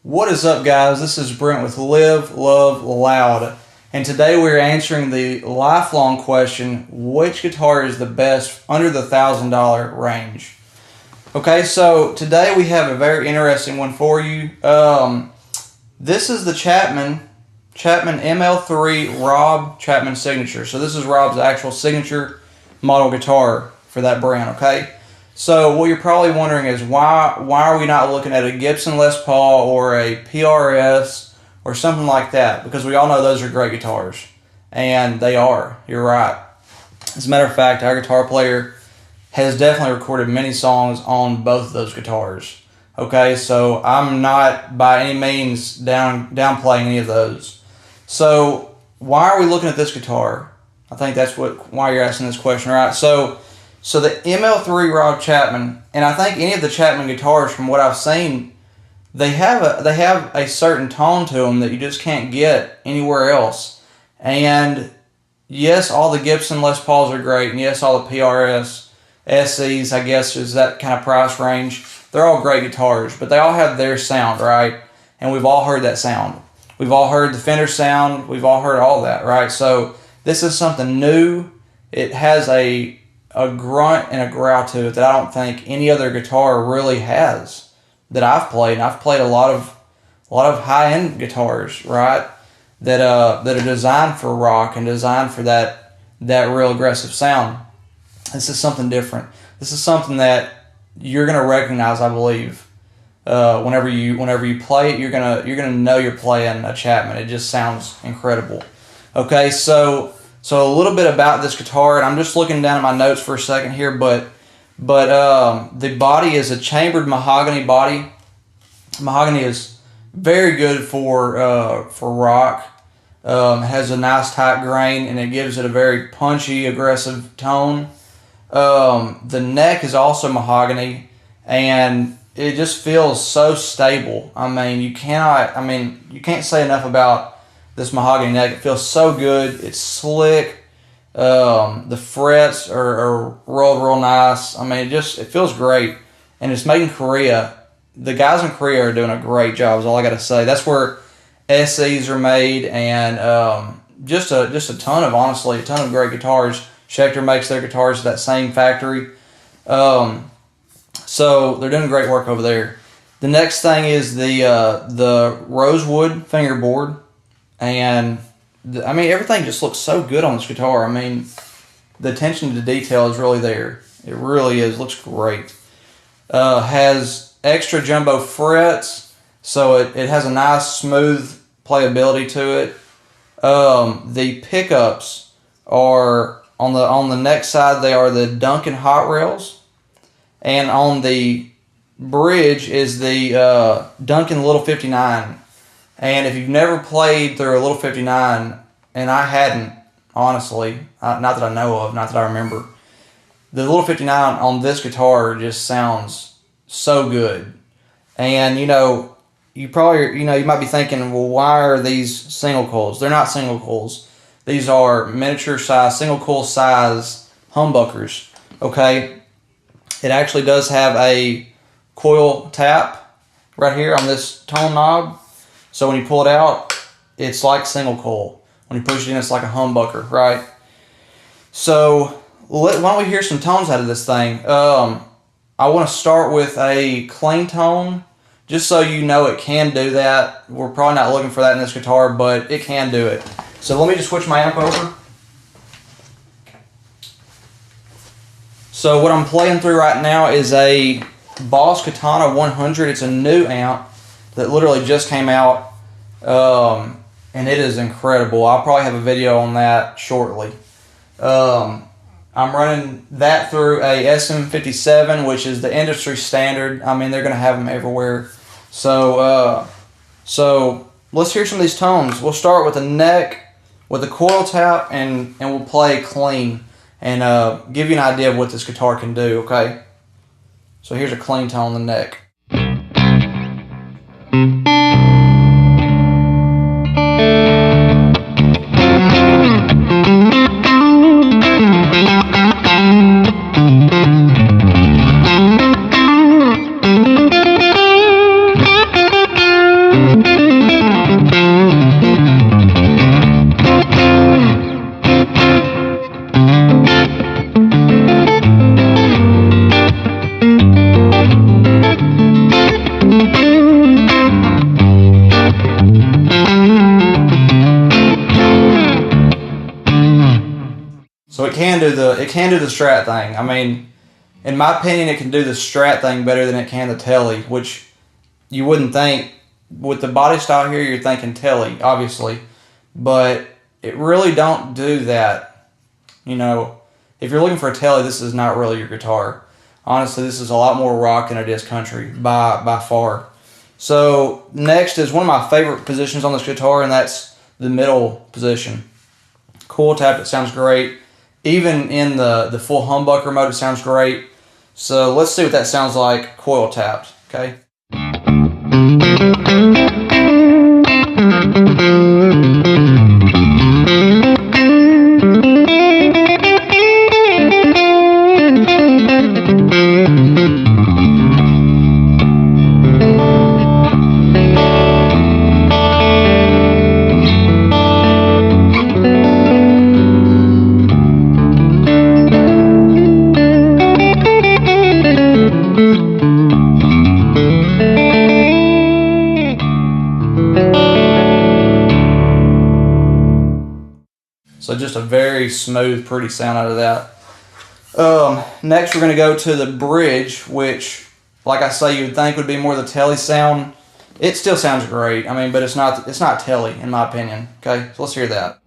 What is up, guys? This is Brent with Live, Love, Loud, and today we're answering the lifelong question, which guitar is the best under the $1,000 range? Okay, so today we have a very interesting one for you. This is the Chapman ML3 Rob Chapman signature. So this is Rob's actual signature model guitar for that brand, okay? So what you're probably wondering is why are we not looking at a Gibson Les Paul or a PRS or something like that? Because we all know those are great guitars. And they are. You're right. As a matter of fact, our guitar player has definitely recorded many songs on both of those guitars. Okay, so I'm not by any means downplaying any of those. So why are we looking at this guitar? I think that's why you're asking this question, right? So the ML3 Rob Chapman, and I think any of the Chapman guitars, from what I've seen, they have a certain tone to them that you just can't get anywhere else. And yes, all the Gibson Les Pauls are great, and yes, all the PRS SEs, I guess, is that kind of price range. They're all great guitars, but they all have their sound, right? And we've all heard that sound. We've all heard the Fender sound. We've all heard all that, right? So this is something new. It has a grunt and a growl to it that I don't think any other guitar really has that I've played. And I've played a lot of high-end guitars, right? That are designed for rock and designed for that real aggressive sound. This is something different. This is something that you're gonna recognize, I believe. Whenever you play it, you're gonna know you're playing a Chapman. It just sounds incredible. Okay, so a little bit about this guitar, and I'm just looking down at my notes for a second here, but the body is a chambered mahogany body. Mahogany is very good for rock. It has a nice tight grain, and it gives it a very punchy, aggressive tone. The neck is also mahogany, and it just feels so stable. I mean, you can't say enough about this mahogany neck. It feels so good. It's slick. The frets are rolled real nice. I mean, it feels great, and it's made in Korea. The guys in Korea are doing a great job, is all I got to say. That's where SEs are made, and just a ton of great guitars. Schecter makes their guitars at that same factory. So they're doing great work over there. The next thing is the rosewood fingerboard. And everything just looks so good on this guitar. I mean, the attention to detail is really there. It really is. Looks great. Has extra jumbo frets, so it has a nice smooth playability to it. The pickups are on the neck side. They are the Duncan hot rails, and on the bridge is the Duncan Little 59. And if you've never played through a Little 59, and I hadn't, honestly, not that I know of, not that I remember, the Little 59 on this guitar just sounds so good. And, you might be thinking, well, why are these single coils? They're not single coils. These are miniature size, single coil size humbuckers, okay? It actually does have a coil tap right here on this tone knob. So when you pull it out, it's like single coil. When you push it in, it's like a humbucker, right? So why don't we hear some tones out of this thing? I want to start with a clean tone, just so you know it can do that. We're probably not looking for that in this guitar, but it can do it. So let me just switch my amp over. So what I'm playing through right now is a Boss Katana 100. It's a new amp that literally just came out, and it is incredible. I'll probably have a video on that shortly. I'm running that through a SM57, which is the industry standard. I mean, they're going to have them everywhere. So let's hear some of these tones. We'll start with the neck, with the coil tap, and we'll play clean, and give you an idea of what this guitar can do, okay? So here's a clean tone on the neck. do the Strat thing. I mean, in my opinion, it can do the Strat thing better than it can the Telly, which you wouldn't think. With the body style here, you're thinking Telly, obviously, but it really don't do that. You know, if you're looking for a Telly, this is not really your guitar. Honestly, this is a lot more rock than it is country by far. So next is one of my favorite positions on this guitar, and that's the middle position. Coil tapped, it sounds great. Even in the full humbucker mode, it sounds great. So let's see what that sounds like coil tapped, okay? So just a very smooth, pretty sound out of that. Next, we're going to go to the bridge, which, like I say, you would think would be more the Telly sound. It still sounds great. I mean, but it's not Telly, in my opinion. Okay, so let's hear that.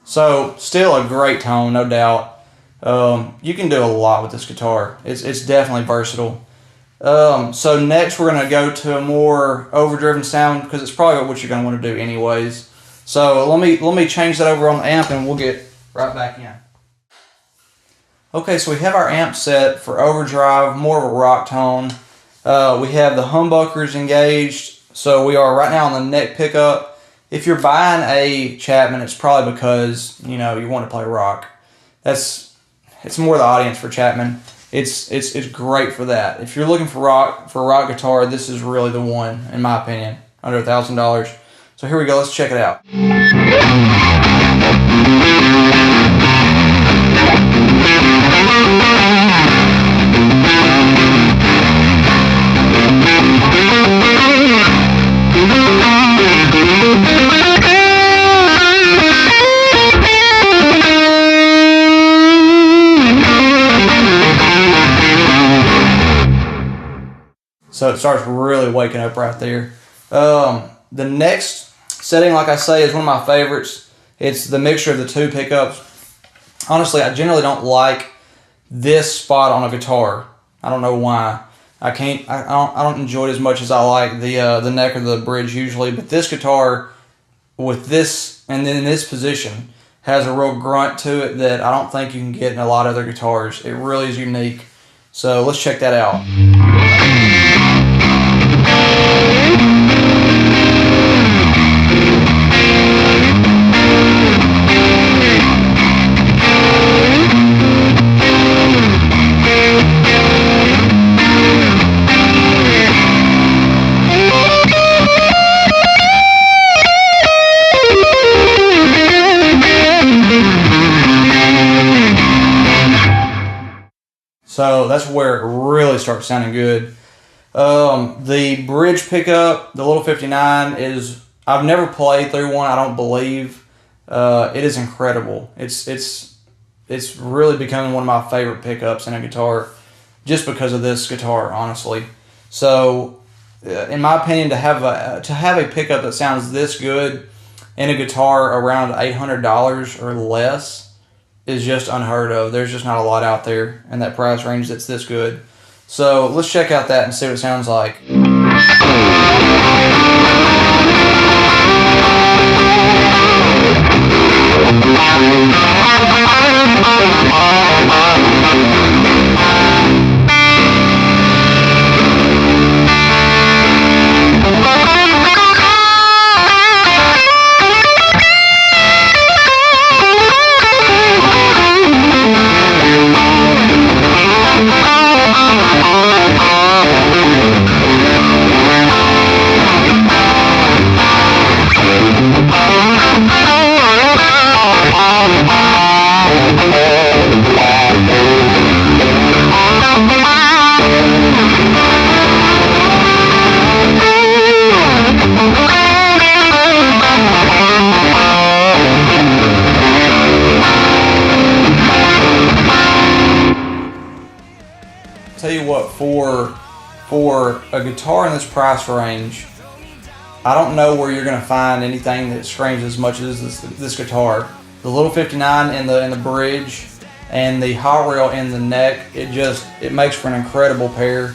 So, still a great tone, no doubt. You can do a lot with this guitar. It's definitely versatile. So next we're going to go to a more overdriven sound, because it's probably what you're going to want to do anyways. So let me change that over on the amp, and we'll get right back in. Okay, so we have our amp set for overdrive, more of a rock tone. We have the humbuckers engaged, so we are right now on the neck pickup. If you're buying a Chapman, it's probably because, you know, you want to play rock. It's more the audience for Chapman. It's great for that. If you're looking for a rock guitar, this is really the one, in my opinion, under $1,000. So here we go, let's check it out. So it starts really waking up right there. The next setting, like I say, is one of my favorites. It's the mixture of the two pickups. Honestly, I generally don't like this spot on a guitar. I don't know why. I don't enjoy it as much as I like the neck or the bridge usually. But this guitar, with this and then in this position, has a real grunt to it that I don't think you can get in a lot of other guitars. It really is unique. So let's check that out. So that's where it really starts sounding good. The bridge pickup, the little 59, I've never played through one, I don't believe. It is incredible. It's really becoming one of my favorite pickups in a guitar, just because of this guitar, honestly. So, in my opinion, to have a pickup that sounds this good in a guitar around $800 or less is just unheard of. There's just not a lot out there in that price range that's this good. So let's check out that and see what it sounds like. you what, for a guitar in this price range, I don't know where you're going to find anything that screams as much as this guitar. The little 59 in the bridge and the hot rail in the neck, it makes for an incredible pair.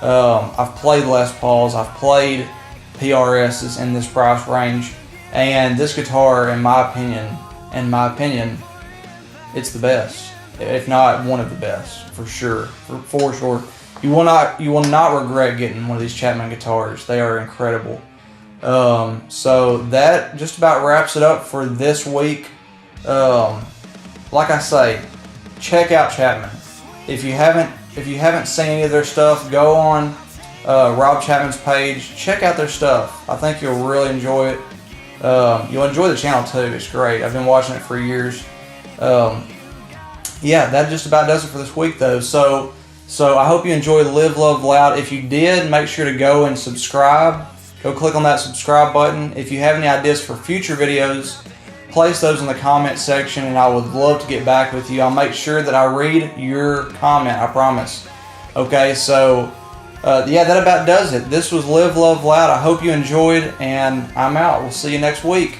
I've played Les Pauls, I've played PRSs in this price range, and this guitar, in my opinion, it's the best, if not one of the best, for sure, for sure. You will not regret getting one of these Chapman guitars. They are incredible. So that just about wraps it up for this week. Like I say, check out Chapman. If you haven't seen any of their stuff, go on Rob Chapman's page. Check out their stuff. I think you'll really enjoy it. You'll enjoy the channel too. It's great. I've been watching it for years. Yeah, that just about does it for this week though. So I hope you enjoyed Live, Love, Loud. If you did, make sure to go and subscribe. Go click on that subscribe button. If you have any ideas for future videos, place those in the comment section, and I would love to get back with you. I'll make sure that I read your comment, I promise. Okay, so yeah, that about does it. This was Live, Love, Loud. I hope you enjoyed, and I'm out. We'll see you next week.